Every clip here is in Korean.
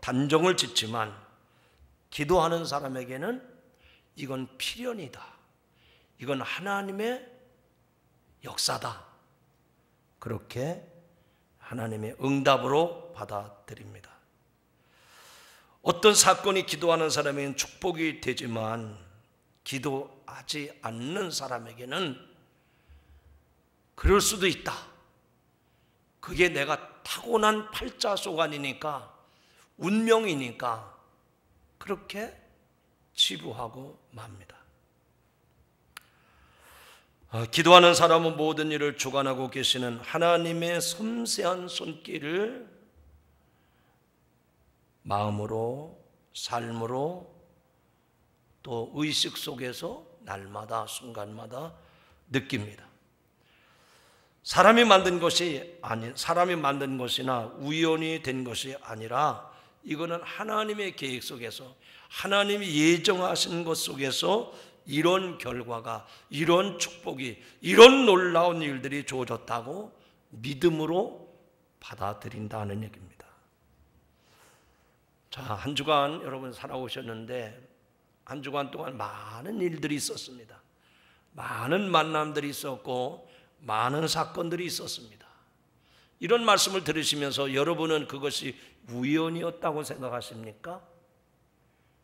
단정을 짓지만 기도하는 사람에게는 이건 필연이다. 이건 하나님의 역사다. 그렇게 하나님의 응답으로 받아들입니다. 어떤 사건이 기도하는 사람에게는 축복이 되지만 기도하지 않는 사람에게는 그럴 수도 있다. 그게 내가 타고난 팔자소관이니까, 운명이니까 그렇게 치부하고 맙니다. 기도하는 사람은 모든 일을 주관하고 계시는 하나님의 섬세한 손길을 마음으로, 삶으로, 또 의식 속에서 날마다 순간마다 느낍니다. 사람이 만든 것이나 우연이 된 것이 아니라 이거는 하나님의 계획 속에서, 하나님이 예정하신 것 속에서 이런 결과가, 이런 축복이, 이런 놀라운 일들이 주어졌다고 믿음으로 받아들인다는 얘기입니다. 자, 한 주간 여러분 살아오셨는데 한 주간 동안 많은 일들이 있었습니다. 많은 만남들이 있었고 많은 사건들이 있었습니다. 이런 말씀을 들으시면서 여러분은 그것이 우연이었다고 생각하십니까?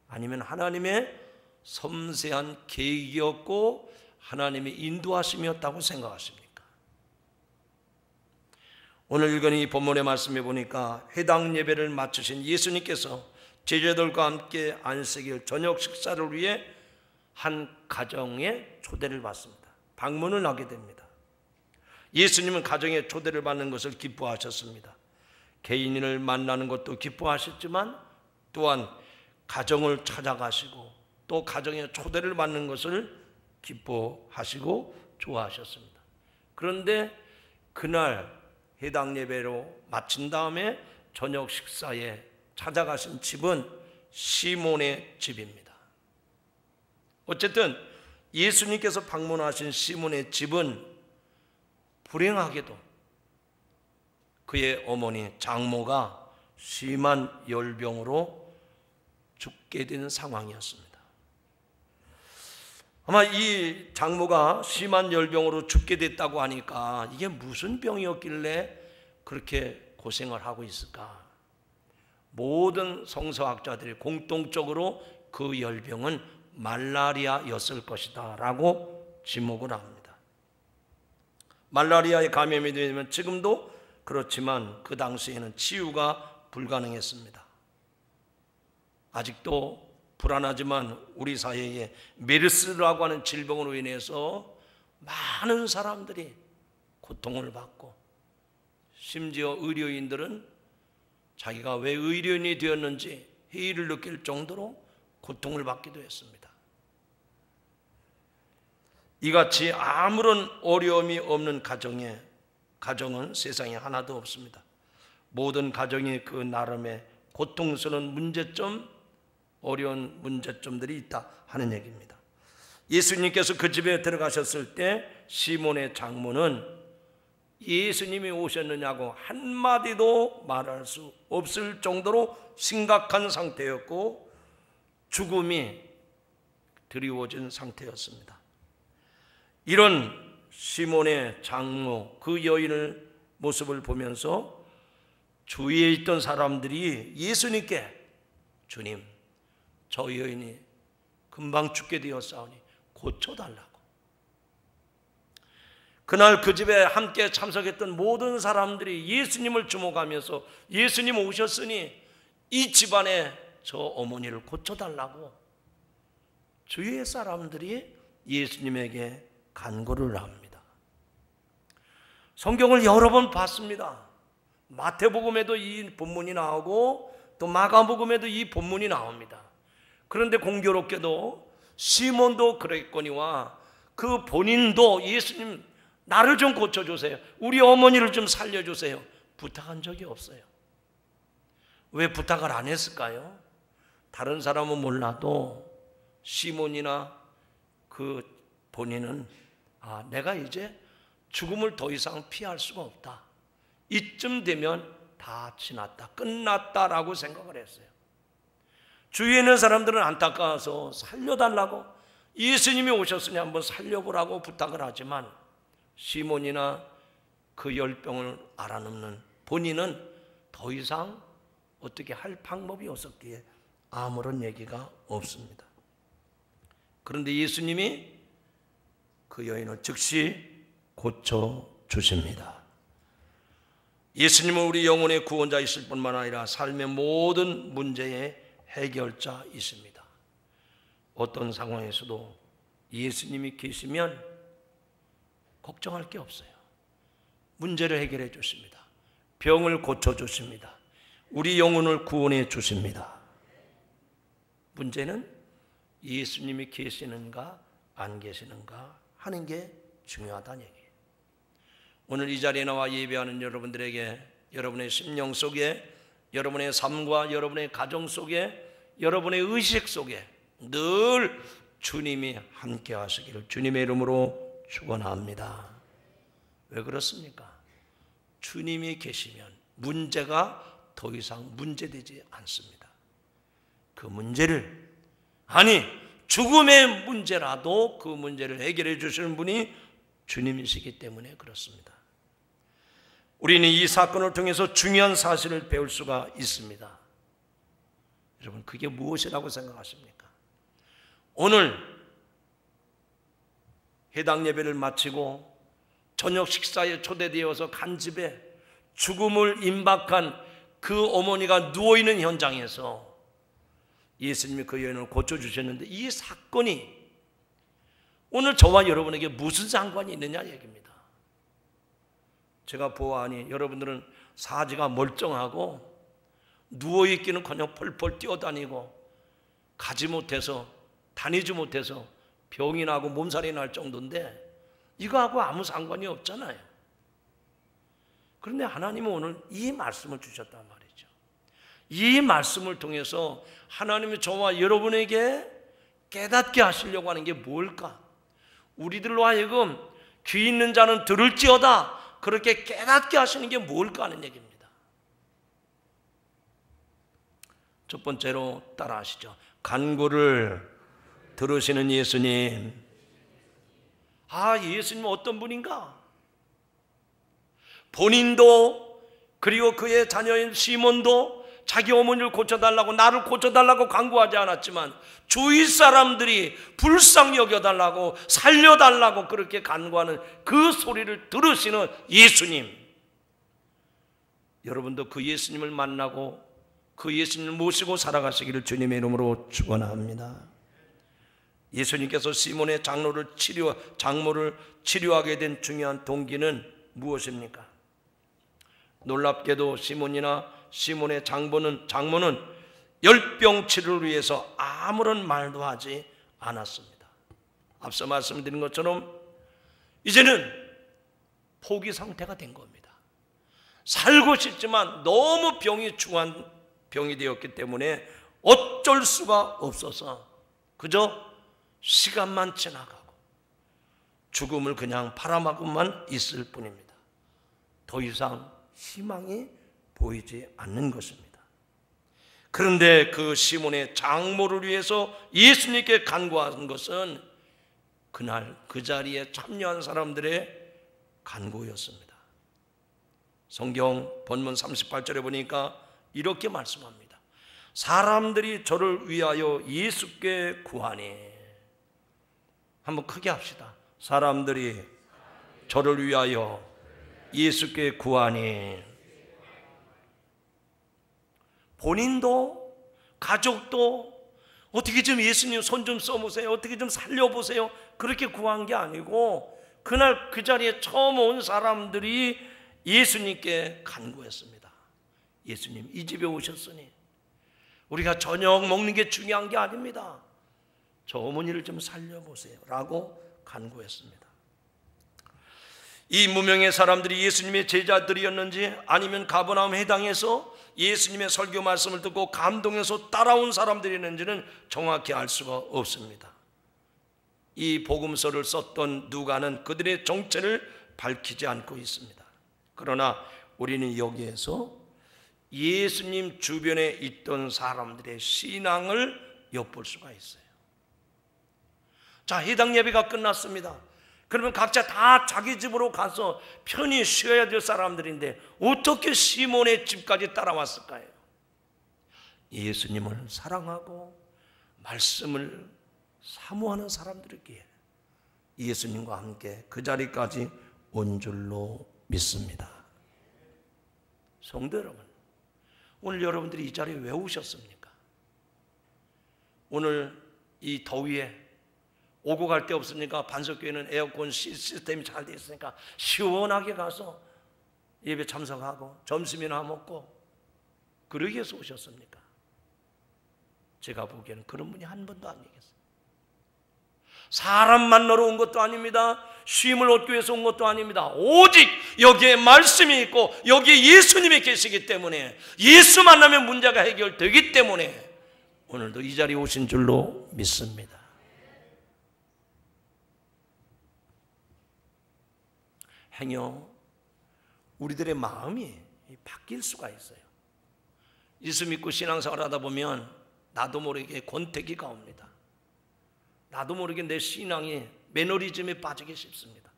아니면 하나님의 섬세한 계획이었고 하나님의 인도하심이었다고 생각하십니까? 오늘 읽은 이 본문의 말씀에 보니까 회당 예배를 마치신 예수님께서 제자들과 함께 안식일 저녁 식사를 위해 한 가정에 초대를 받습니다. 방문을 하게 됩니다. 예수님은 가정에 초대를 받는 것을 기뻐하셨습니다. 개인을 만나는 것도 기뻐하셨지만 또한 가정을 찾아가시고 또 가정에 초대를 받는 것을 기뻐하시고 좋아하셨습니다. 그런데 그날 해당 예배로 마친 다음에 저녁 식사에 찾아가신 집은 시몬의 집입니다. 어쨌든 예수님께서 방문하신 시몬의 집은 불행하게도 그의 어머니 장모가 심한 열병으로 죽게 된 상황이었습니다. 아마 이 장모가 심한 열병으로 죽게 됐다고 하니까 이게 무슨 병이었길래 그렇게 고생을 하고 있을까? 모든 성서학자들이 공통적으로 그 열병은 말라리아였을 것이다 라고 지목을 합니다. 말라리아에 감염이 되면 지금도 그렇지만 그 당시에는 치유가 불가능했습니다. 아직도 불안하지만 우리 사회에 메르스라고 하는 질병으로 인해서 많은 사람들이 고통을 받고 심지어 의료인들은 자기가 왜 의료인이 되었는지 회의를 느낄 정도로 고통을 받기도 했습니다. 이같이 아무런 어려움이 없는 가정은 세상에 하나도 없습니다. 모든 가정이 그 나름의 고통스러운 문제점, 어려운 문제점들이 있다 하는 얘기입니다. 예수님께서 그 집에 들어가셨을 때 시몬의 장모는 예수님이 오셨느냐고 한마디도 말할 수 없을 정도로 심각한 상태였고 죽음이 드리워진 상태였습니다. 이런 시몬의 장모, 그 여인의 모습을 보면서 주위에 있던 사람들이 예수님께 주님, 저 여인이 금방 죽게 되었사오니 고쳐달라고. 그날 그 집에 함께 참석했던 모든 사람들이 예수님을 주목하면서 예수님 오셨으니 이 집안에 저 어머니를 고쳐달라고 주위의 사람들이 예수님에게 간구를 합니다. 성경을 여러 번 봤습니다. 마태복음에도 이 본문이 나오고 또 마가복음에도 이 본문이 나옵니다. 그런데 공교롭게도 시몬도 그랬거니와 그 본인도 예수님 나를 좀 고쳐주세요, 우리 어머니를 좀 살려주세요 부탁한 적이 없어요. 왜 부탁을 안 했을까요? 다른 사람은 몰라도 시몬이나 그 본인은 내가 이제 죽음을 더 이상 피할 수가 없다, 이쯤 되면 다 지났다, 끝났다라고 생각을 했어요. 주위에 있는 사람들은 안타까워서 살려달라고, 예수님이 오셨으니 한번 살려보라고 부탁을 하지만 시몬이나 그 열병을 알아놓는 본인은 더 이상 어떻게 할 방법이 없었기에 아무런 얘기가 없습니다. 그런데 예수님이 그 여인을 즉시 고쳐주십니다. 예수님은 우리 영혼의 구원자이실 뿐만 아니라 삶의 모든 문제의 해결자이십니다. 어떤 상황에서도 예수님이 계시면 걱정할 게 없어요. 문제를 해결해 주십니다. 병을 고쳐주십니다. 우리 영혼을 구원해 주십니다. 문제는 예수님이 계시는가 안 계시는가 하는 게 중요하다는 얘기예요. 오늘 이 자리에 나와 예배하는 여러분들에게 여러분의 심령 속에, 여러분의 삶과 여러분의 가정 속에, 여러분의 의식 속에 늘 주님이 함께 하시기를 주님의 이름으로 축원합니다. 왜 그렇습니까? 주님이 계시면 문제가 더 이상 문제되지 않습니다. 그 문제를, 아니 죽음의 문제라도 그 문제를 해결해 주시는 분이 주님이시기 때문에 그렇습니다. 우리는 이 사건을 통해서 중요한 사실을 배울 수가 있습니다. 여러분, 그게 무엇이라고 생각하십니까? 오늘 해당 예배를 마치고 저녁 식사에 초대되어서 간 집에 죽음을 임박한 그 어머니가 누워있는 현장에서 예수님이 그 여인을 고쳐주셨는데, 이 사건이 오늘 저와 여러분에게 무슨 상관이 있느냐 얘기입니다. 제가 보아하니 여러분들은 사지가 멀쩡하고 누워있기는커녕 펄펄 뛰어다니고 가지 못해서 다니지 못해서 병이 나고 몸살이 날 정도인데 이거하고 아무 상관이 없잖아요. 그런데 하나님은 오늘 이 말씀을 주셨단 말이죠. 이 말씀을 통해서 하나님이 저와 여러분에게 깨닫게 하시려고 하는 게 뭘까? 우리들로 하여금 귀 있는 자는 들을지어다, 그렇게 깨닫게 하시는 게 뭘까 하는 얘기입니다. 첫 번째로 따라하시죠. 간구를 들으시는 예수님. 아, 예수님 어떤 분인가? 본인도 그리고 그의 자녀인 시몬도 자기 어머니를 고쳐달라고, 나를 고쳐달라고 간구하지 않았지만 주위 사람들이 불쌍히 여겨달라고, 살려달라고 그렇게 간구하는 그 소리를 들으시는 예수님. 여러분도 그 예수님을 만나고 그 예수님을 모시고 살아가시기를 주님의 이름으로 축원합니다. 예수님께서 시몬의 장모를 치료하게 된 중요한 동기는 무엇입니까? 놀랍게도 시몬의 장모는 열병 치료를 위해서 아무런 말도 하지 않았습니다. 앞서 말씀드린 것처럼 이제는 포기 상태가 된 겁니다. 살고 싶지만 너무 병이 중한 병이 되었기 때문에 어쩔 수가 없어서 그저 시간만 지나가고 죽음을 그냥 바라보고만 있을 뿐입니다. 더 이상 희망이 보이지 않는 것입니다. 그런데 그 시몬의 장모를 위해서 예수님께 간구한 것은 그날 그 자리에 참여한 사람들의 간구였습니다. 성경 본문 38절에 보니까 이렇게 말씀합니다. 사람들이 저를 위하여 예수께 구하니. 한번 크게 합시다. 사람들이 저를 위하여 예수께 구하니. 본인도 가족도 어떻게 좀 예수님 손 좀 써보세요, 어떻게 좀 살려보세요, 그렇게 구한 게 아니고 그날 그 자리에 처음 온 사람들이 예수님께 간구했습니다. 예수님, 이 집에 오셨으니 우리가 저녁 먹는 게 중요한 게 아닙니다. 저 어머니를 좀 살려보세요 라고 간구했습니다. 이 무명의 사람들이 예수님의 제자들이었는지 아니면 가버나움 해당에서 예수님의 설교 말씀을 듣고 감동해서 따라온 사람들이었는지는 정확히 알 수가 없습니다. 이 복음서를 썼던 누가는 그들의 정체를 밝히지 않고 있습니다. 그러나 우리는 여기에서 예수님 주변에 있던 사람들의 신앙을 엿볼 수가 있어요. 자, 해당 예배가 끝났습니다. 그러면 각자 다 자기 집으로 가서 편히 쉬어야 될 사람들인데 어떻게 시몬의 집까지 따라왔을까요? 예수님을 사랑하고 말씀을 사모하는 사람들에게 예수님과 함께 그 자리까지 온 줄로 믿습니다. 성도 여러분, 오늘 여러분들이 이 자리에 왜 오셨습니까? 오늘 이 더위에 오고 갈 데 없으니까 반석교회는 에어컨 시스템이 잘 되어 있으니까 시원하게 가서 예배 참석하고 점심이나 먹고 그러기 위해서 오셨습니까? 제가 보기에는 그런 분이 한 분도 아니겠어요. 사람 만나러 온 것도 아닙니다. 쉼을 얻기 위해서 온 것도 아닙니다. 오직 여기에 말씀이 있고 여기에 예수님이 계시기 때문에, 예수 만나면 문제가 해결되기 때문에 오늘도 이 자리에 오신 줄로 믿습니다. 행여 우리들의 마음이 바뀔 수가 있어요. 예수 믿고 신앙생활 하다 보면 나도 모르게 권태기가 옵니다. 나도 모르게 내 신앙이 매너리즘에 빠지기 쉽습니다.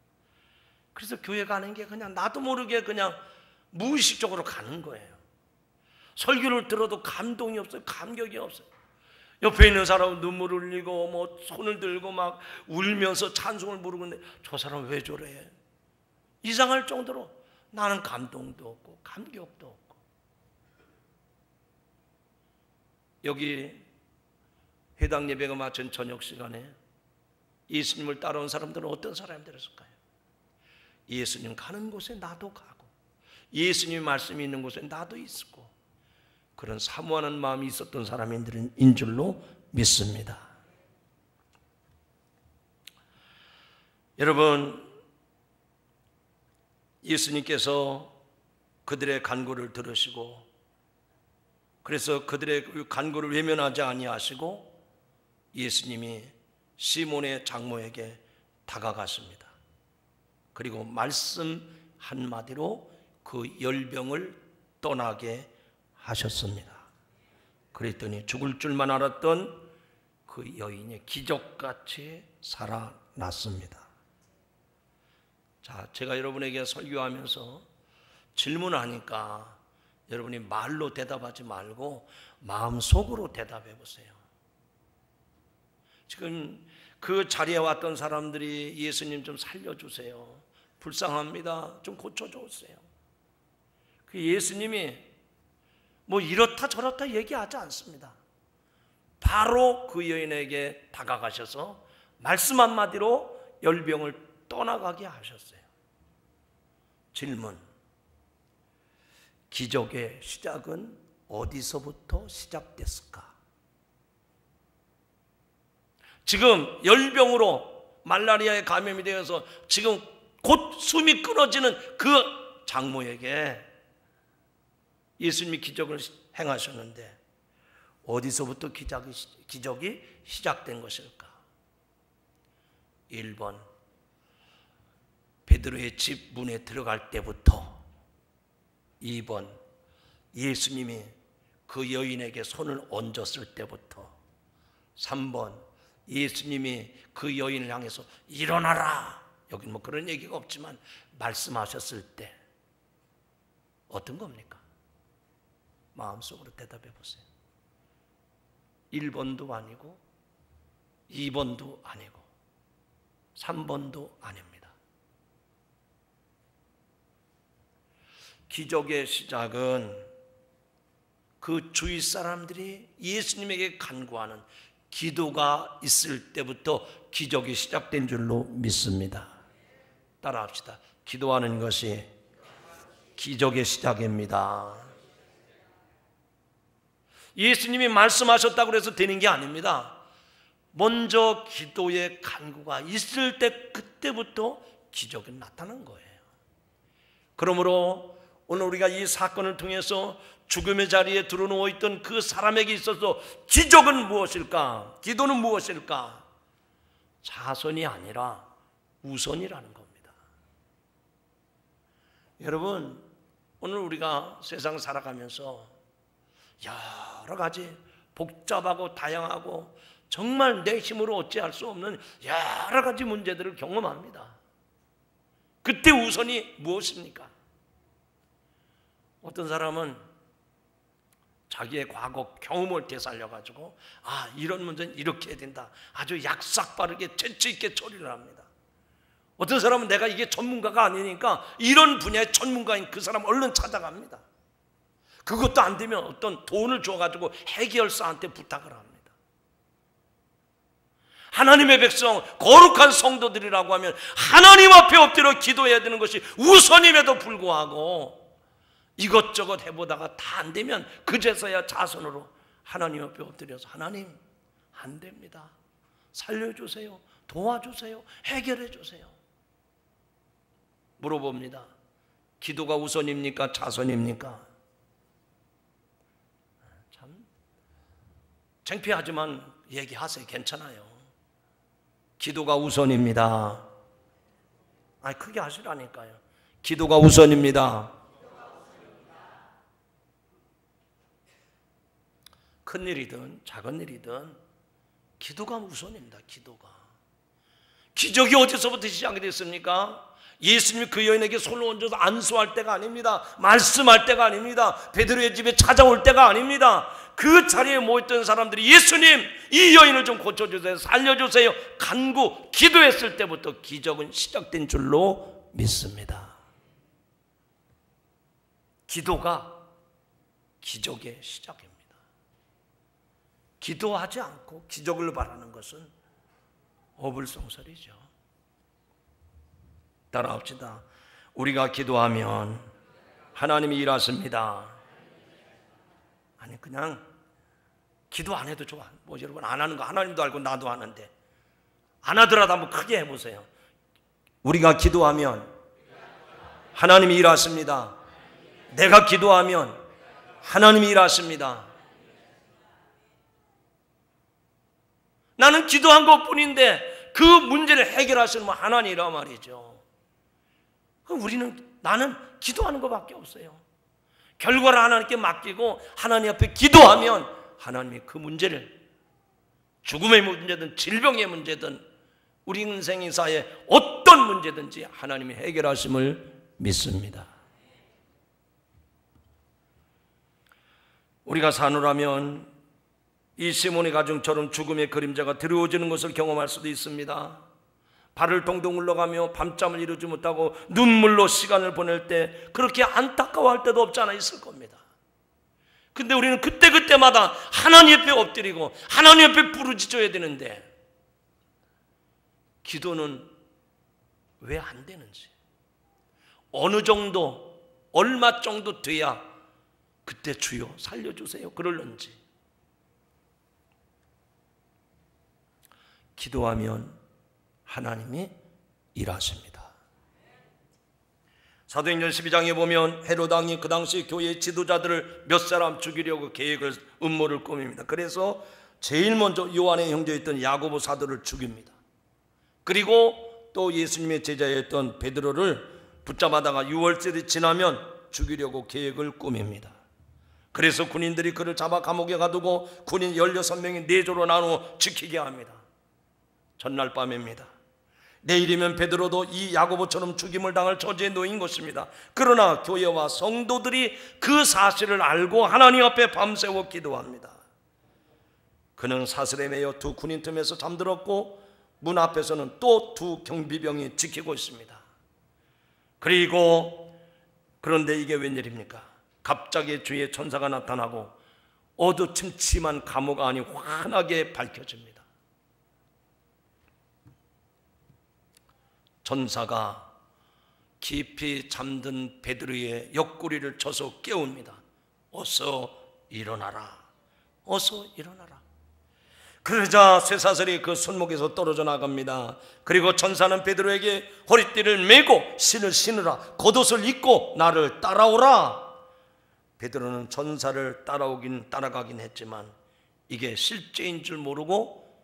그래서 교회 가는 게 그냥 나도 모르게 그냥 무의식적으로 가는 거예요. 설교를 들어도 감동이 없어요. 감격이 없어요. 옆에 있는 사람은 눈물을 흘리고 뭐 손을 들고 막 울면서 찬송을 부르고 있는데 저 사람 왜 저래? 이상할 정도로 나는 감동도 없고 감격도 없고. 여기 해당 예배가 마친 저녁 시간에 예수님을 따라온 사람들은 어떤 사람들이었을까요? 예수님 가는 곳에 나도 가고 예수님 말씀이 있는 곳에 나도 있었고 그런 사모하는 마음이 있었던 사람인 줄로 믿습니다. 여러분, 예수님께서 그들의 간구를 들으시고 그래서 그들의 간구를 외면하지 아니하시고 예수님이 시몬의 장모에게 다가가십니다. 그리고 말씀 한마디로 그 열병을 떠나게 하셨습니다. 그랬더니 죽을 줄만 알았던 그 여인이 기적같이 살아났습니다. 자, 제가 여러분에게 설교하면서 질문하니까 여러분이 말로 대답하지 말고 마음속으로 대답해 보세요. 지금 그 자리에 왔던 사람들이 예수님 좀 살려주세요, 불쌍합니다, 좀 고쳐주세요. 그 예수님이 뭐 이렇다 저렇다 얘기하지 않습니다. 바로 그 여인에게 다가가셔서 말씀 한마디로 열병을 떠나가게 하셨어요. 질문: 기적의 시작은 어디서부터 시작됐을까? 지금 열병으로 말라리아에 감염이 되어서 지금 곧 숨이 끊어지는 그 장모에게 예수님이 기적을 행하셨는데 어디서부터 기적이 시작된 것일까? 1번, 베드로의 집 문에 들어갈 때부터. 2번, 예수님이 그 여인에게 손을 얹었을 때부터. 3번, 예수님이 그 여인을 향해서 일어나라, 여기 뭐 그런 얘기가 없지만 말씀하셨을 때. 어떤 겁니까? 마음속으로 대답해 보세요. 1번도 아니고 2번도 아니고 3번도 아닙니다. 기적의 시작은 그 주위 사람들이 예수님에게 간구하는 기도가 있을 때부터 기적이 시작된 줄로 믿습니다. 따라합시다. 기도하는 것이 기적의 시작입니다. 예수님이 말씀하셨다고 해서 되는 게 아닙니다. 먼저 기도의 간구가 있을 때 그때부터 기적이 나타난 거예요. 그러므로 오늘 우리가 이 사건을 통해서 죽음의 자리에 드러누워 있던 그 사람에게 있어서 기적은 무엇일까? 기도는 무엇일까? 자선이 아니라 우선이라는 겁니다. 여러분, 오늘 우리가 세상 살아가면서 여러 가지 복잡하고 다양하고 정말 내 힘으로 어찌할 수 없는 여러 가지 문제들을 경험합니다. 그때 우선이 무엇입니까? 어떤 사람은 자기의 과거 경험을 되살려가지고 이런 문제는 이렇게 해야 된다, 아주 약삭빠르게 재치있게 처리를 합니다. 어떤 사람은 내가 이게 전문가가 아니니까 이런 분야의 전문가인 그 사람 얼른 찾아갑니다. 그것도 안 되면 어떤 돈을 줘가지고 해결사한테 부탁을 합니다. 하나님의 백성, 거룩한 성도들이라고 하면 하나님 앞에 엎드려 기도해야 되는 것이 우선임에도 불구하고 이것저것 해보다가 다 안 되면 그제서야 자손으로 하나님 앞에 엎드려서 하나님 안 됩니다, 살려주세요, 도와주세요, 해결해주세요 물어봅니다. 기도가 우선입니까? 자선입니까? 참 창피하지만 얘기하세요. 괜찮아요. 기도가 우선입니다. 크게 하시라니까요. 기도가 우선입니다. 큰 일이든 작은 일이든 기도가 우선입니다. 기도가. 기적이 어디서부터 시작이 됐습니까? 예수님이 그 여인에게 손을 얹어서 안수할 때가 아닙니다. 말씀할 때가 아닙니다. 베드로의 집에 찾아올 때가 아닙니다. 그 자리에 모였던 사람들이 예수님, 이 여인을 좀 고쳐주세요, 살려주세요 간구 기도했을 때부터 기적은 시작된 줄로 믿습니다. 기도가 기적의 시작입니다. 기도하지 않고 기적을 바라는 것은 어불성설이죠. 따라합시다. 우리가 기도하면 하나님이 일하십니다. 아니 그냥 기도 안 해도 좋아. 여러분 안 하는 거 하나님도 알고 나도 하는데 안 하더라도 한번 크게 해보세요. 우리가 기도하면 하나님이 일하십니다. 내가 기도하면 하나님이 일하십니다. 나는 기도한 것뿐인데 그 문제를 해결하시는 분 하나님이란 말이죠. 나는 기도하는 것밖에 없어요. 결과를 하나님께 맡기고 하나님 앞에 기도하면 하나님이 그 문제를, 죽음의 문제든 질병의 문제든 우리 인생사의 어떤 문제든지 하나님이 해결하심을 믿습니다. 우리가 사노라면 이 시몬의 가정처럼 죽음의 그림자가 드리워지는 것을 경험할 수도 있습니다. 발을 동동 굴러가며 밤잠을 이루지 못하고 눈물로 시간을 보낼 때 그렇게 안타까워할 때도 없지 않아 있을 겁니다. 근데 우리는 그때그때마다 하나님 옆에 엎드리고 하나님 옆에 부르짖어야 되는데 기도는 왜 안 되는지, 어느 정도, 얼마 정도 돼야 그때 주여 살려주세요 그럴는지. 기도하면 하나님이 일하십니다. 사도행전 12장에 보면 헤롯 왕이 그 당시 교회 지도자들을 몇 사람 죽이려고 계획을, 음모를 꾸밉니다. 그래서 제일 먼저 요한의 형제였던 야고보 사도를 죽입니다. 그리고 또 예수님의 제자였던 베드로를 붙잡아다가 6월절이 지나면 죽이려고 계획을 꾸밉니다. 그래서 군인들이 그를 잡아 감옥에 가두고 군인 16명이 4조로 나누어 지키게 합니다. 전날 밤입니다. 내일이면 베드로도 이 야고보처럼 죽임을 당할 처지에 놓인 것입니다. 그러나 교회와 성도들이 그 사실을 알고 하나님 앞에 밤새워 기도합니다. 그는 사슬에 매여 두 군인 틈에서 잠들었고 문 앞에서는 또 두 경비병이 지키고 있습니다. 그런데 이게 웬일입니까? 갑자기 주의 천사가 나타나고 어두침침한 감옥 안이 환하게 밝혀집니다. 천사가 깊이 잠든 베드로의 옆구리를 쳐서 깨웁니다. 어서 일어나라. 어서 일어나라. 그러자 쇠사슬이 그 손목에서 떨어져 나갑니다. 그리고 천사는 베드로에게 허리띠를 메고 신을 신으라, 겉옷을 입고 나를 따라오라. 베드로는 천사를 따라가긴 했지만 이게 실제인 줄 모르고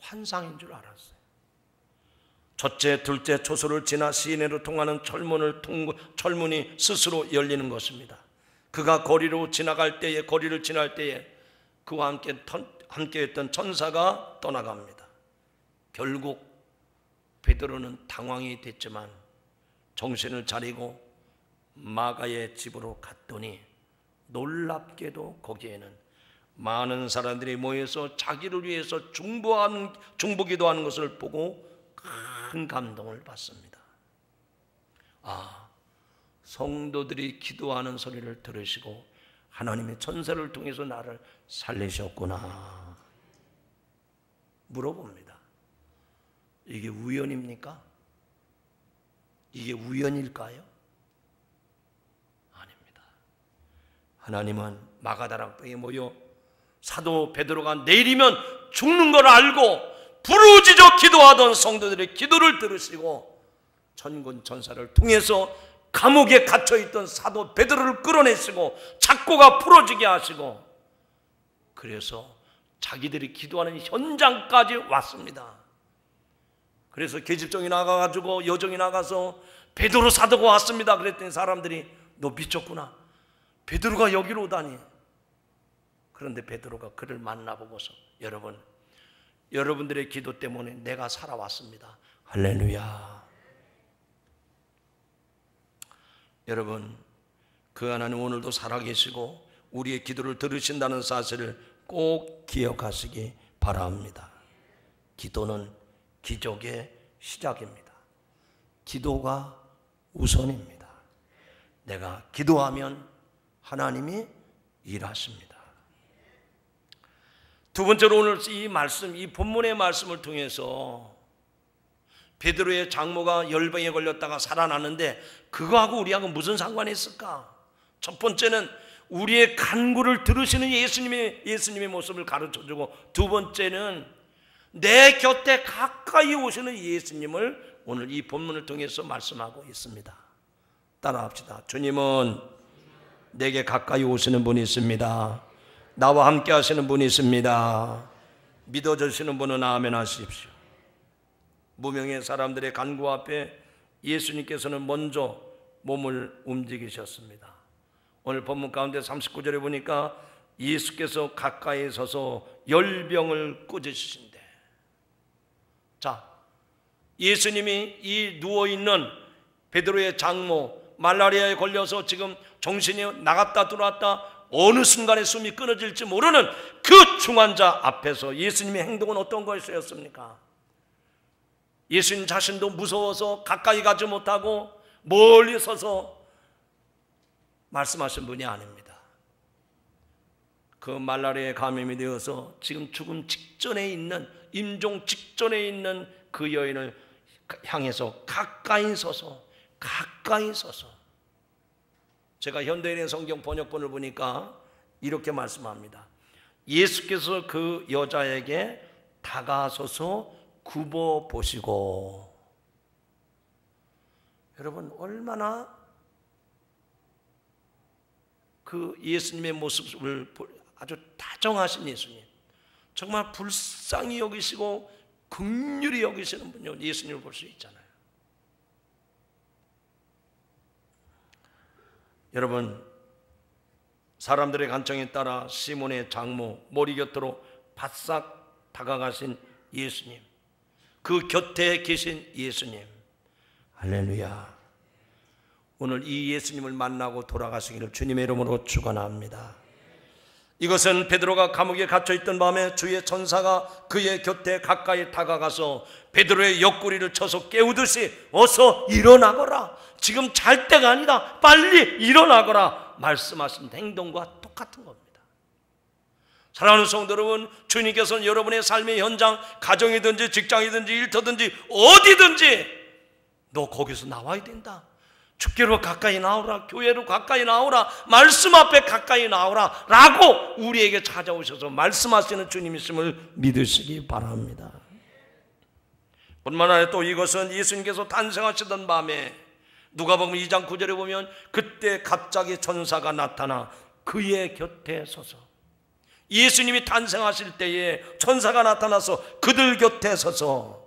환상인 줄 알았어요. 첫째, 둘째 초소를 지나 시내로 통하는 철문이 스스로 열리는 것입니다. 그가 거리를 지날 때에 그와 함께했던 천사가 떠나갑니다. 결국 베드로는 당황이 됐지만 정신을 차리고 마가의 집으로 갔더니 놀랍게도 거기에는 많은 사람들이 모여서 자기를 위해서 중보기도하는 것을 보고 큰 감동을 받습니다. 아, 성도들이 기도하는 소리를 들으시고 하나님의 천사를 통해서 나를 살리셨구나. 물어봅니다. 이게 우연입니까? 이게 우연일까요? 아닙니다. 하나님은 마가다락방에 모여 사도 베드로가 내일이면 죽는 걸 알고 부르짖어 기도하던 성도들의 기도를 들으시고 천군 천사를 통해서 감옥에 갇혀있던 사도 베드로를 끌어내시고 작고가 풀어지게 하시고, 그래서 자기들이 기도하는 현장까지 왔습니다. 그래서 계집종이 나가가지고 여종이 나가서 베드로 사도가 왔습니다 그랬더니 사람들이 너 미쳤구나, 베드로가 여기로 오다니. 그런데 베드로가 그를 만나보고서 여러분들의 기도 때문에 내가 살아왔습니다. 할렐루야. 여러분, 그 하나님 오늘도 살아계시고 우리의 기도를 들으신다는 사실을 꼭 기억하시기 바랍니다. 기도는 기적의 시작입니다. 기도가 우선입니다. 내가 기도하면 하나님이 일하십니다. 두 번째로 오늘 이 본문의 말씀을 통해서 베드로의 장모가 열병에 걸렸다가 살아났는데 그거하고 우리하고 무슨 상관이 있을까? 첫 번째는 우리의 간구를 들으시는 예수님의 모습을 가르쳐주고, 두 번째는 내 곁에 가까이 오시는 예수님을 오늘 이 본문을 통해서 말씀하고 있습니다. 따라합시다. 주님은 내게 가까이 오시는 분이 있습니다. 나와 함께 하시는 분이 있습니다. 믿어주시는 분은 아멘 하십시오. 무명의 사람들의 간구 앞에 예수님께서는 먼저 몸을 움직이셨습니다. 오늘 본문 가운데 39절에 보니까 예수께서 가까이 서서 열병을 꾸짖으신대. 자, 예수님이 이 누워있는 베드로의 장모, 말라리아에 걸려서 지금 정신이 나갔다 들어왔다 어느 순간에 숨이 끊어질지 모르는 그 중환자 앞에서 예수님의 행동은 어떤 것이었습니까? 예수님 자신도 무서워서 가까이 가지 못하고 멀리 서서 말씀하신 분이 아닙니다. 그 말라리아에 감염이 되어서 지금 죽음 직전에 있는, 임종 직전에 있는 그 여인을 향해서 가까이 서서 제가 현대인의 성경 번역본을 보니까 이렇게 말씀합니다. 예수께서 그 여자에게 다가서서 굽어 보시고. 여러분, 얼마나 그 예수님의 모습을 아주 다정하신 예수님, 정말 불쌍히 여기시고 긍휼히 여기시는 분이 예수님을 볼 수 있잖아요. 여러분, 사람들의 간청에 따라 시몬의 장모 머리 곁으로 바싹 다가가신 예수님, 그 곁에 계신 예수님, 할렐루야. 오늘 이 예수님을 만나고 돌아가시기를 주님의 이름으로 축원합니다. 이것은 베드로가 감옥에 갇혀있던 밤에 주의 천사가 그의 곁에 가까이 다가가서 베드로의 옆구리를 쳐서 깨우듯이 어서 일어나거라, 지금 잘 때가 아니다, 빨리 일어나거라 말씀하신 행동과 똑같은 겁니다. 사랑하는 성도 여러분, 주님께서는 여러분의 삶의 현장, 가정이든지 직장이든지 일터든지 어디든지 너 거기서 나와야 된다, 주께로 가까이 나오라, 교회로 가까이 나오라, 말씀 앞에 가까이 나오라 라고 우리에게 찾아오셔서 말씀하시는 주님이심을 믿으시기 바랍니다. 뿐만 아니라 또 이것은 예수님께서 탄생하시던 밤에 누가복음 2장 9절에 보면 그때 갑자기 천사가 나타나 그의 곁에 서서, 예수님이 탄생하실 때에 천사가 나타나서 그들 곁에 서서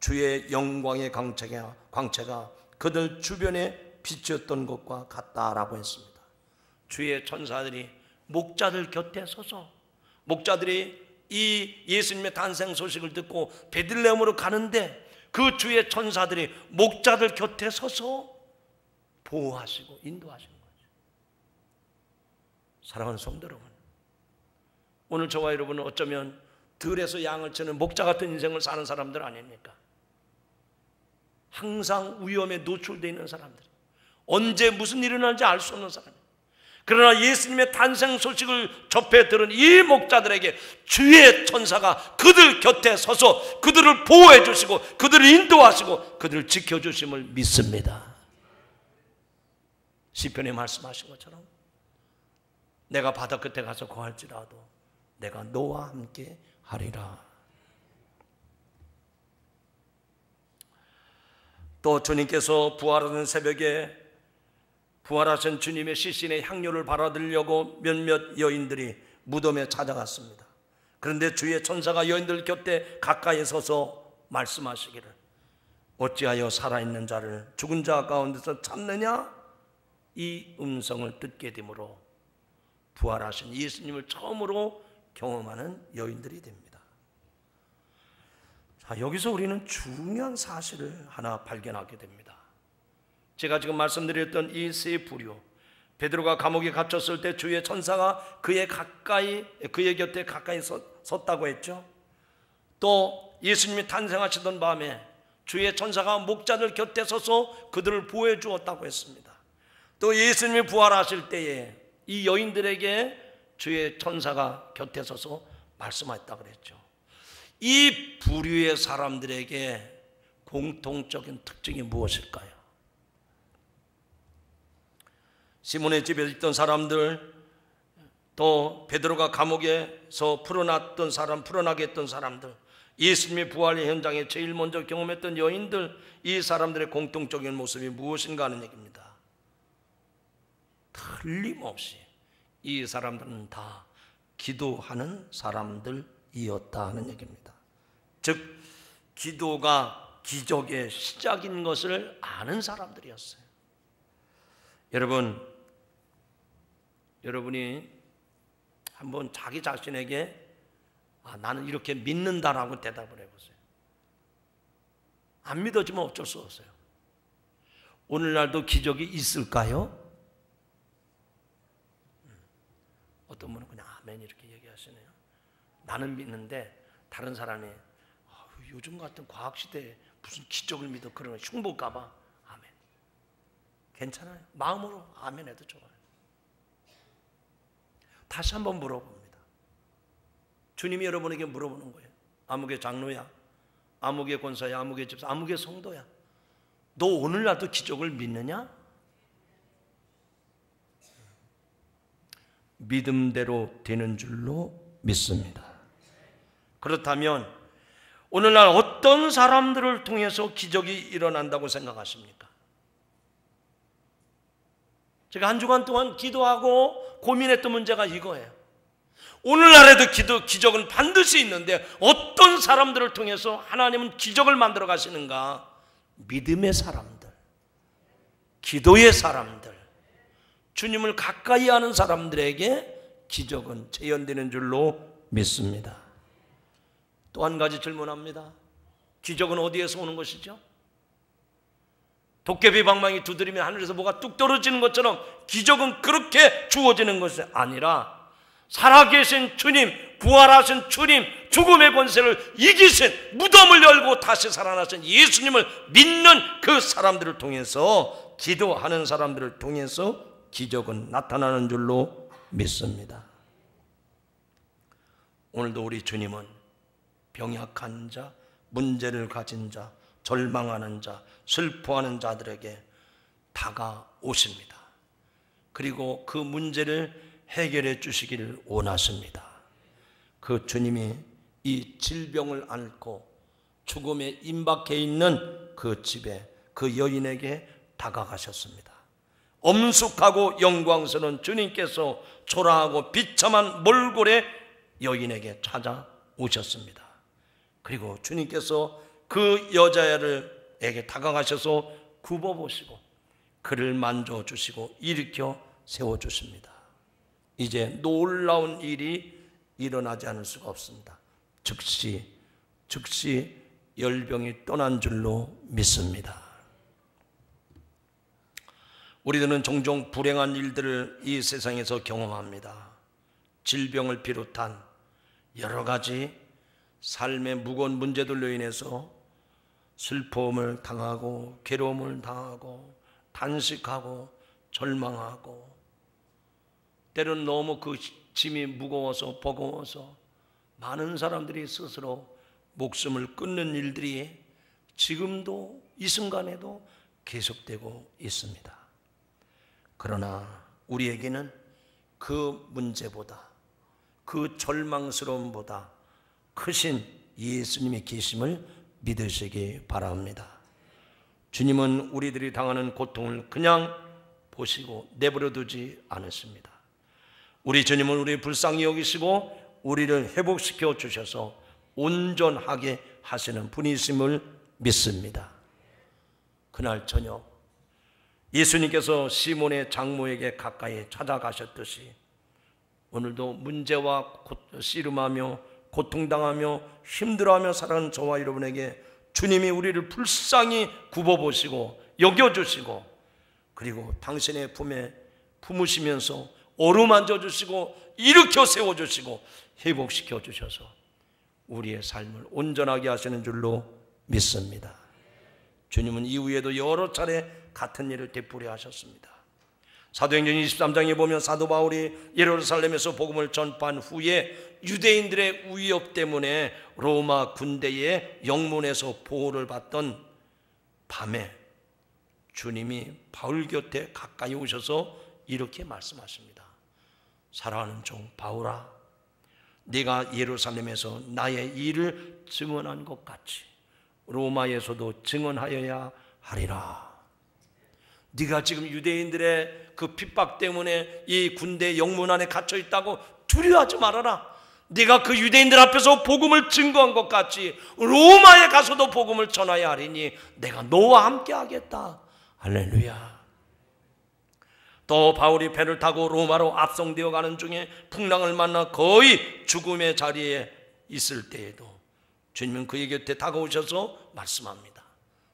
주의 영광의 광채가 그들 주변에 비추었던 것과 같다라고 했습니다. 주의 천사들이 목자들 곁에 서서, 목자들이 이 예수님의 탄생 소식을 듣고 베들레헴으로 가는데 그 주의 천사들이 목자들 곁에 서서 보호하시고 인도하시는 거죠. 사랑하는 성도 여러분, 오늘 저와 여러분은 어쩌면 들에서 양을 치는 목자 같은 인생을 사는 사람들 아닙니까? 항상 위험에 노출되어 있는 사람들, 언제 무슨 일이 일어날지 알 수 없는 사람. 그러나 예수님의 탄생 소식을 접해 들은 이 목자들에게 주의 천사가 그들 곁에 서서 그들을 보호해 주시고 그들을 인도하시고 그들을 지켜주심을 믿습니다. 시편에 말씀하신 것처럼 내가 바다 끝에 가서 거할지라도 내가 너와 함께 하리라. 또 주님께서 부활하는 새벽에 부활하신 주님의 시신의 향료를 받아들려고 몇몇 여인들이 무덤에 찾아갔습니다. 그런데 주의 천사가 여인들 곁에 가까이 서서 말씀하시기를 어찌하여 살아있는 자를 죽은 자 가운데서 찾느냐? 이 음성을 듣게 되므로 부활하신 예수님을 처음으로 경험하는 여인들이 됩니다. 자, 여기서 우리는 중요한 사실을 하나 발견하게 됩니다. 제가 지금 말씀드렸던 이 세 부류, 베드로가 감옥에 갇혔을 때 주의 천사가 그의 곁에 가까이 섰다고 했죠. 또 예수님이 탄생하시던 밤에 주의 천사가 목자들 곁에 서서 그들을 보호해 주었다고 했습니다. 또 예수님이 부활하실 때에 이 여인들에게 주의 천사가 곁에 서서 말씀하셨다고 그랬죠. 이 부류의 사람들에게 공통적인 특징이 무엇일까요? 시몬의 집에 있던 사람들, 또 베드로가 감옥에서 풀어나게 했던 사람들, 예수님의 부활의 현장에 제일 먼저 경험했던 여인들, 이 사람들의 공통적인 모습이 무엇인가 하는 얘기입니다. 틀림없이 이 사람들은 다 기도하는 사람들이었다 하는 얘기입니다. 즉 기도가 기적의 시작인 것을 아는 사람들이었어요. 여러분이 한번 자기 자신에게 나는 이렇게 믿는다라고 대답을 해보세요. 안 믿어지면 어쩔 수 없어요. 오늘날도 기적이 있을까요? 어떤 분은 그냥 아멘 이렇게 얘기하시네요. 나는 믿는데 다른 사람이 요즘 같은 과학시대에 무슨 기적을 믿어 그러면 흉볼까봐 아멘. 괜찮아요. 마음으로 아멘 해도 좋아요. 다시 한번 물어봅니다. 주님이 여러분에게 물어보는 거예요. 아무개 장로야, 아무개 권사야, 아무개 집사, 아무개 성도야, 너 오늘날도 기적을 믿느냐? 믿음대로 되는 줄로 믿습니다. 그렇다면 오늘날 어떤 사람들을 통해서 기적이 일어난다고 생각하십니까? 제가 한 주간 동안 기도하고 고민했던 문제가 이거예요. 오늘날에도 기적은 반드시 있는데 어떤 사람들을 통해서 하나님은 기적을 만들어 가시는가? 믿음의 사람들, 기도의 사람들, 주님을 가까이 하는 사람들에게 기적은 재현되는 줄로 믿습니다. 또 한 가지 질문합니다. 기적은 어디에서 오는 것이죠? 도깨비 방망이 두드리면 하늘에서 뭐가 뚝 떨어지는 것처럼 기적은 그렇게 주어지는 것이 아니라 살아계신 주님, 부활하신 주님, 죽음의 권세를 이기신, 무덤을 열고 다시 살아나신 예수님을 믿는 그 사람들을 통해서, 기도하는 사람들을 통해서 기적은 나타나는 줄로 믿습니다. 오늘도 우리 주님은 병약한 자, 문제를 가진 자, 절망하는 자, 슬퍼하는 자들에게 다가오십니다. 그리고 그 문제를 해결해 주시기를 원하십니다. 그 주님이 이 질병을 앓고 죽음에 임박해 있는 그 집에 그 여인에게 다가가셨습니다. 엄숙하고 영광스러운 주님께서 초라하고 비참한 몰골의 여인에게 찾아오셨습니다. 그리고 주님께서 그 여자애에게 다가가셔서 굽어보시고 그를 만져주시고 일으켜 세워주십니다. 이제 놀라운 일이 일어나지 않을 수가 없습니다. 즉시 열병이 떠난 줄로 믿습니다. 우리들은 종종 불행한 일들을 이 세상에서 경험합니다. 질병을 비롯한 여러 가지 삶의 무거운 문제들로 인해서 슬픔을 당하고 괴로움을 당하고 단식하고 절망하고 때로는 너무 그 짐이 무거워서 버거워서 많은 사람들이 스스로 목숨을 끊는 일들이 지금도 이 순간에도 계속되고 있습니다. 그러나 우리에게는 그 문제보다 그 절망스러움보다 크신 예수님의 계심을 믿으시기 바랍니다. 주님은 우리들이 당하는 고통을 그냥 보시고 내버려 두지 않으십니다. 우리 주님은 우리 불쌍히 여기시고 우리를 회복시켜 주셔서 온전하게 하시는 분이심을 믿습니다. 그날 저녁 예수님께서 시몬의 장모에게 가까이 찾아가셨듯이 오늘도 문제와 씨름하며 고통당하며 힘들어하며 살아가는 저와 여러분에게 주님이 우리를 불쌍히 굽어보시고 여겨주시고 그리고 당신의 품에 품으시면서 어루만져 주시고 일으켜 세워주시고 회복시켜 주셔서 우리의 삶을 온전하게 하시는 줄로 믿습니다. 주님은 이후에도 여러 차례 같은 일을 되풀이 하셨습니다. 사도행전 23장에 보면 사도 바울이 예루살렘에서 복음을 전파한 후에 유대인들의 위협 때문에 로마 군대의 영문에서 보호를 받던 밤에 주님이 바울 곁에 가까이 오셔서 이렇게 말씀하십니다. 사랑하는 종 바울아, 네가 예루살렘에서 나의 일을 증언한 것 같이 로마에서도 증언하여야 하리라. 네가 지금 유대인들의 그 핍박 때문에 이 군대 영문 안에 갇혀 있다고 두려워하지 말아라. 네가 그 유대인들 앞에서 복음을 증거한 것 같이 로마에 가서도 복음을 전하여야 하리니 내가 너와 함께 하겠다. 할렐루야. 또 바울이 배를 타고 로마로 압송되어 가는 중에 풍랑을 만나 거의 죽음의 자리에 있을 때에도 주님은 그의 곁에 다가오셔서 말씀합니다.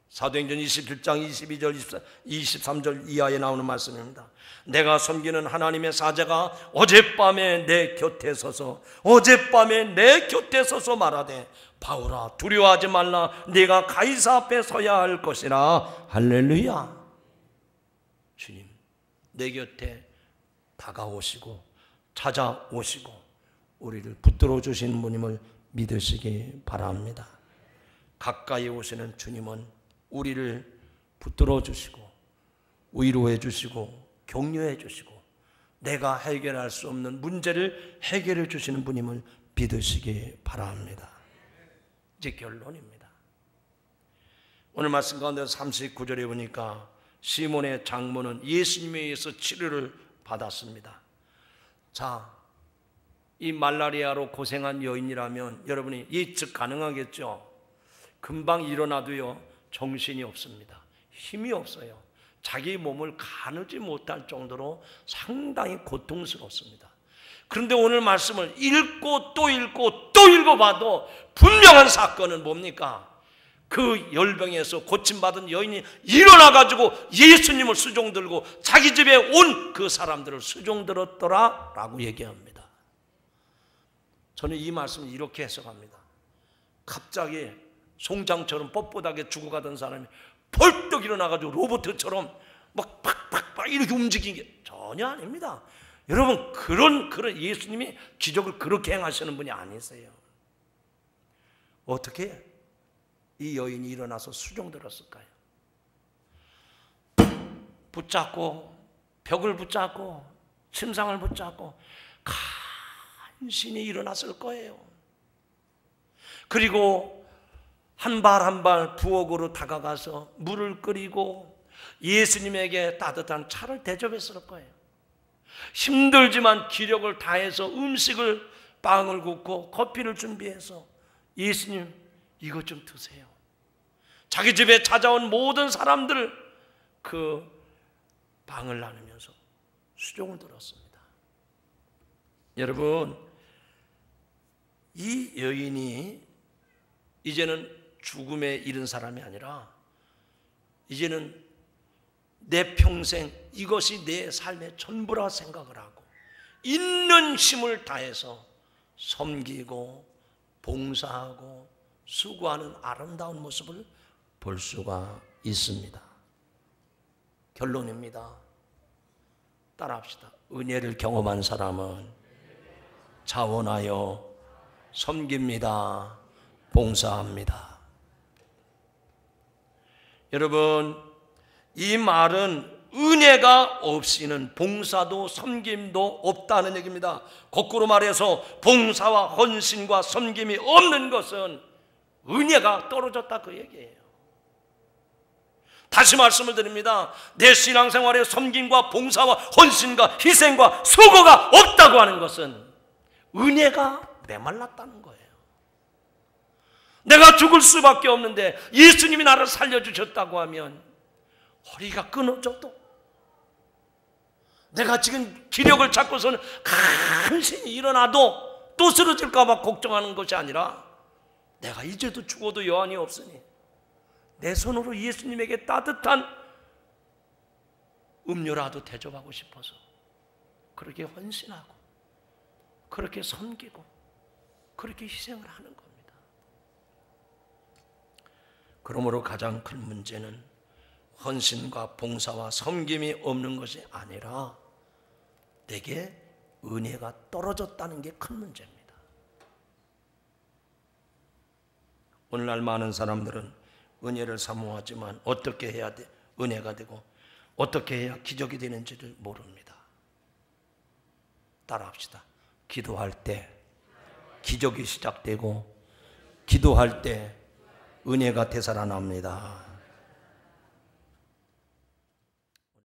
사도행전 27장 22절 23절 이하에 나오는 말씀입니다. 내가 섬기는 하나님의 사자가 어젯밤에 내 곁에 서서 말하되 바울아 두려워하지 말라. 네가 가이사 앞에 서야 할 것이라. 할렐루야. 주님 내 곁에 다가오시고 찾아오시고 우리를 붙들어 주시는 분임을 믿으시기 바랍니다. 가까이 오시는 주님은 우리를 붙들어 주시고 위로해 주시고 격려해 주시고 내가 해결할 수 없는 문제를 해결해 주시는 분임을 믿으시기 바랍니다. 이제 결론입니다. 오늘 말씀 가운데 39절에 보니까 시몬의 장모는 예수님에 의해서 치료를 받았습니다. 자, 이 말라리아로 고생한 여인이라면 여러분이 예측 가능하겠죠? 금방 일어나도요 정신이 없습니다. 힘이 없어요. 자기 몸을 가누지 못할 정도로 상당히 고통스럽습니다. 그런데 오늘 말씀을 읽고 또 읽고 또 읽어봐도 분명한 사건은 뭡니까? 그 열병에서 고침받은 여인이 일어나가지고 예수님을 수종들고 자기 집에 온 그 사람들을 수종들었더라 라고 얘기합니다. 저는 이 말씀을 이렇게 해석합니다. 갑자기 송장처럼 뻣뻣하게 죽어가던 사람이 벌떡 일어나가지고 로봇처럼 막 팍팍팍 이렇게 움직이는 게 전혀 아닙니다. 여러분 그런 예수님이 기적을 그렇게 행하시는 분이 아니세요. 어떻게 이 여인이 일어나서 수종들었을까요? 붙잡고 벽을 붙잡고 침상을 붙잡고 간신히 일어났을 거예요. 그리고 한 발 한 발 부엌으로 다가가서 물을 끓이고 예수님에게 따뜻한 차를 대접했을 거예요. 힘들지만 기력을 다해서 빵을 굽고 커피를 준비해서 예수님 이것 좀 드세요. 자기 집에 찾아온 모든 사람들 그 방을 나누면서 수종을 들었습니다. 여러분, 이 여인이 이제는 죽음에 이른 사람이 아니라 이제는 내 평생 이것이 내 삶의 전부라 생각을 하고 있는 힘을 다해서 섬기고 봉사하고 수고하는 아름다운 모습을 볼 수가 있습니다. 결론입니다. 따라합시다. 은혜를 경험한 사람은 자원하여 섬깁니다. 봉사합니다. 여러분, 이 말은 은혜가 없이는 봉사도 섬김도 없다는 얘기입니다. 거꾸로 말해서 봉사와 헌신과 섬김이 없는 것은 은혜가 떨어졌다 그 얘기예요. 다시 말씀을 드립니다. 내 신앙생활에 섬김과 봉사와 헌신과 희생과 수고가 없다고 하는 것은 은혜가 메말랐다는 거예요. 내가 죽을 수밖에 없는데 예수님이 나를 살려주셨다고 하면 허리가 끊어져도 내가 지금 기력을 찾고서는 간신히 일어나도 또 쓰러질까 봐 걱정하는 것이 아니라 내가 이제도 죽어도 여한이 없으니 내 손으로 예수님에게 따뜻한 음료라도 대접하고 싶어서 그렇게 헌신하고 그렇게 섬기고 그렇게 희생을 하는 겁니다. 그러므로 가장 큰 문제는 헌신과 봉사와 섬김이 없는 것이 아니라 내게 은혜가 떨어졌다는 게 큰 문제입니다. 오늘날 많은 사람들은 은혜를 사모하지만 어떻게 해야 은혜가 되고 어떻게 해야 기적이 되는지를 모릅니다. 따라합시다. 기도할 때 기적이 시작되고 기도할 때 은혜가 되살아납니다.